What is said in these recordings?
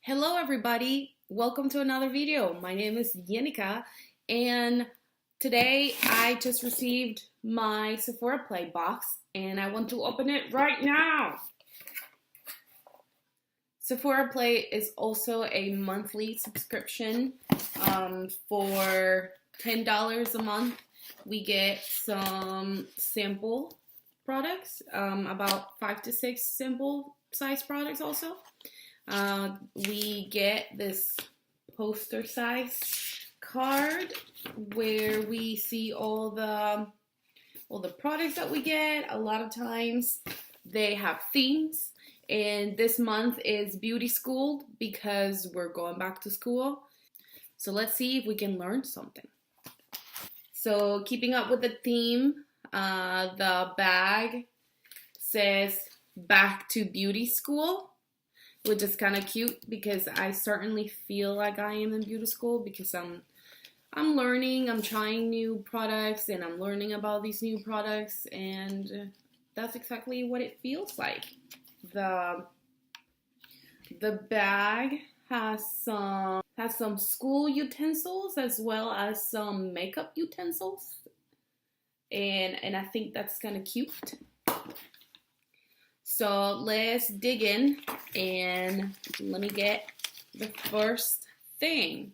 Hello everybody, welcome to another video. My name is Yenika and today I just received my Sephora Play box and I want to open it right now. Sephora Play is also a monthly subscription for $10 a month. We get some sample products, about 5 to 6 sample size products also. We get this poster size card where we see all the products that we get. A lot of times they have themes, and this month is beauty school because we're going back to school. So let's see if we can learn something. So keeping up with the theme, the bag says back to beauty school, which is kind of cute because I certainly feel like I am in beauty school because I'm learning, I'm trying new products and I'm learning about these new products, and that's exactly what it feels like. The bag has some school utensils as well as some makeup utensils, and I think that's kind of cute. So let's dig in and let me get the first thing.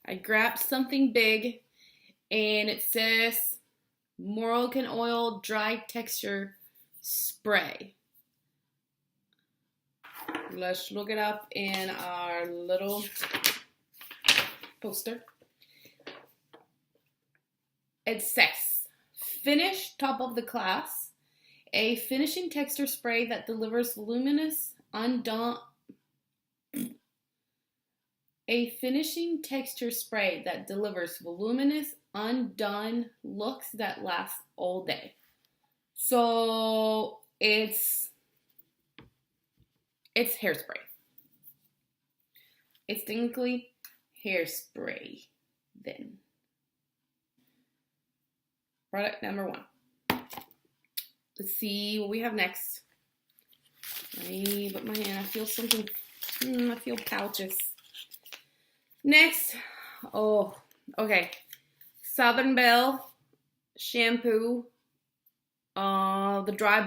I grabbed something big and it says Morel Can Oil Dry Texture Spray. Let's look it up in our little poster. It says, finish top of the class. A finishing texture spray that delivers voluminous, undone looks that last all day. So it's hairspray. It's technically hairspray then. Product number 1. Let's see what we have next. Let me put my hand. I feel something. I feel pouches. Next. Oh, okay. Belle shampoo. The dry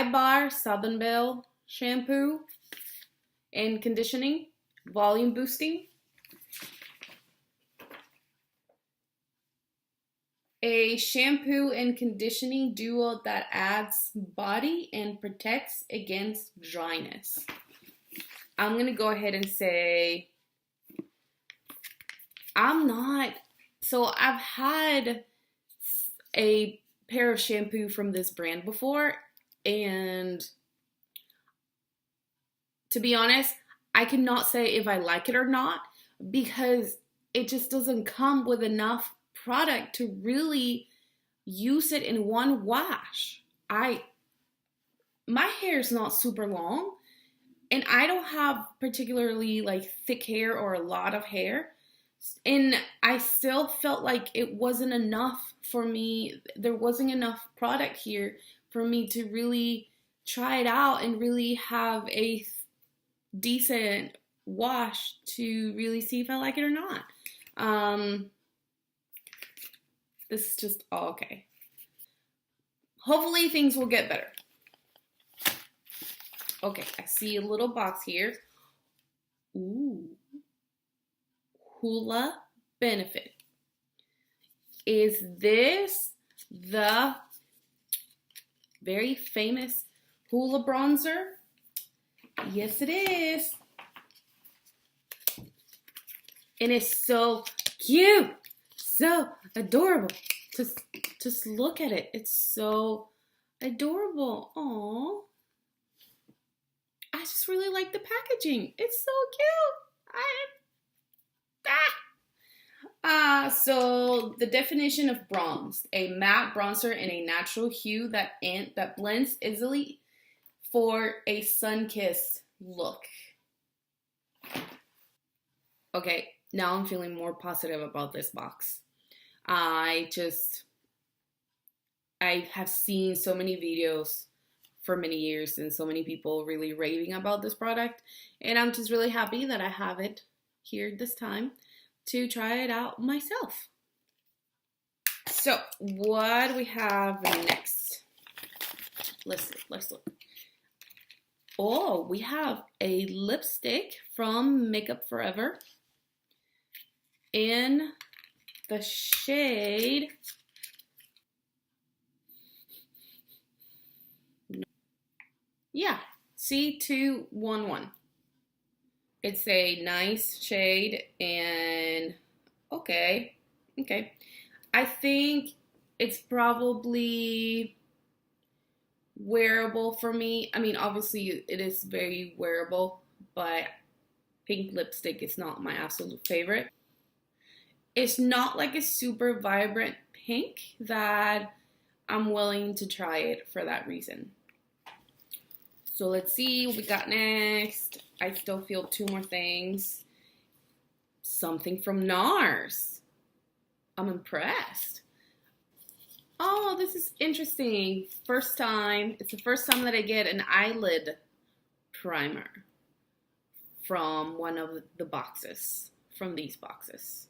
bar Belle shampoo and conditioning, volume boosting. A shampoo and conditioning duo that adds body and protects against dryness. I'm going to go ahead and say I've had a pair of shampoo from this brand before, and to be honest, I cannot say if I like it or not because it just doesn't come with enough product to really use it in one wash. My hair is not super long and I don't have particularly like thick hair or a lot of hair, and I still felt like it wasn't enough for me. There wasn't enough product here for me to really try it out and really have a decent wash to really see if I like it or not. This is just all okay. Hopefully things will get better. Okay, I see a little box here. Ooh. Hula Benefit. Is this the very famous Hula bronzer? Yes, it is. And it's so cute. So adorable. Just look at it. It's so adorable. Aww. I just really like the packaging. It's so cute. So the definition of bronze: a matte bronzer in a natural hue that blends easily for a sun-kissed look. Okay, now I'm feeling more positive about this box. I have seen so many videos for many years and so many people really raving about this product. And I'm just really happy that I have it here this time to try it out myself. So what do we have next? Let's look. Oh, we have a lipstick from Makeup Forever in the shade C211. It's a nice shade and okay. I think it's probably wearable for me. I mean, obviously it is very wearable, but pink lipstick is not my absolute favorite. It's not like a super vibrant pink that I'm willing to try it for that reason. So let's see what we got next. I still feel two more things. Something from NARS. I'm impressed. Oh, this is interesting. First time. It's the first time that I get an eyelid primer from one of the boxes, from these boxes.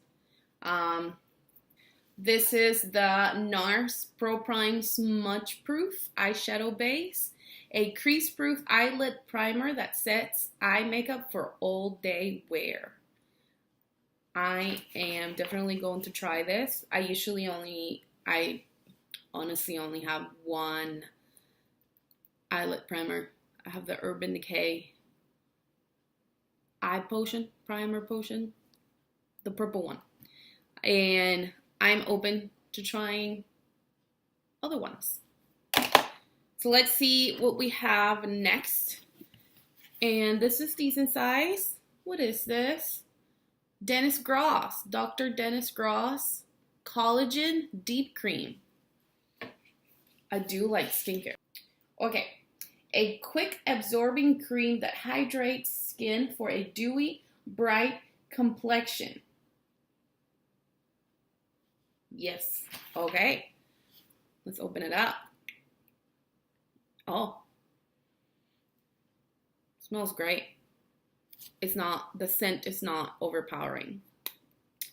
This is the NARS Pro Prime Smudge Proof Eyeshadow Base, a crease-proof eyelid primer that sets eye makeup for all-day wear. I am definitely going to try this. I honestly only have one eyelid primer. I have the Urban Decay Eye Potion, Primer Potion, the purple one. And I'm open to trying other ones. So let's see what we have next. And this is decent size. What is this? Dennis Gross, Dr. Dennis Gross Collagen Deep Cream. I do like skincare. Okay, a quick absorbing cream that hydrates skin for a dewy, bright complexion. Yes, okay. Let's open it up. Oh, smells great. It's not, the scent is not overpowering.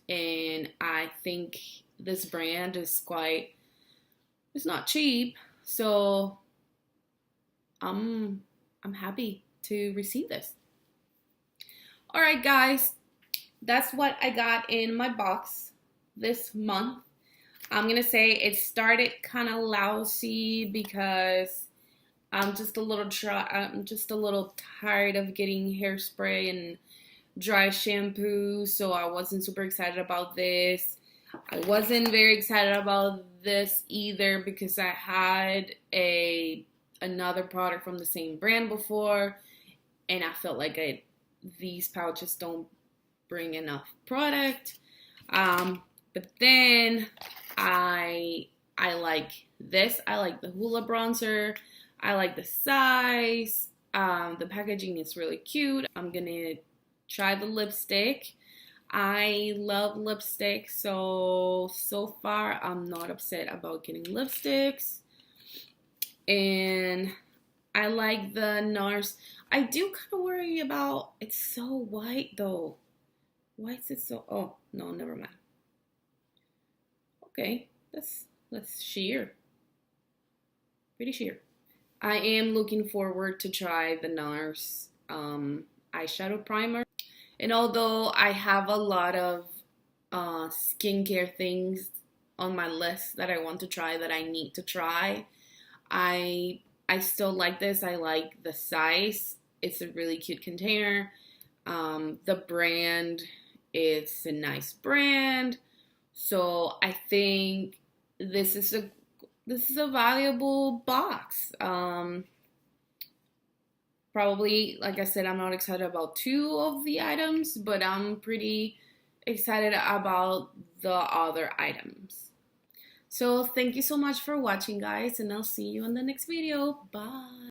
And I think this brand is it's not cheap. So I'm happy to receive this. All right, guys, that's what I got in my box this month. I'm gonna say it started kind of lousy because I'm just a little tired of getting hairspray and dry shampoo, so I wasn't super excited about this. I wasn't very excited about this either because I had another product from the same brand before, and I felt like these pouches don't bring enough product. But then I like this. I like the Hoola bronzer. I like the size. The packaging is really cute. I'm gonna try the lipstick. I love lipstick, so far I'm not upset about getting lipsticks. And I like the NARS. I do kind of worry about, it's so white though. Why is it so, oh, no, never mind. Okay, that's sheer. Pretty sheer. I am looking forward to try the NARS eyeshadow primer. And although I have a lot of skincare things on my list that I want to try, that I need to try, I still like this. I like the size. It's a really cute container. The brand, it's a nice brand. So I think this is a valuable box. Probably, like I said, I'm not excited about two of the items, but I'm pretty excited about the other items. So thank you so much for watching, guys, and I'll see you in the next video. Bye.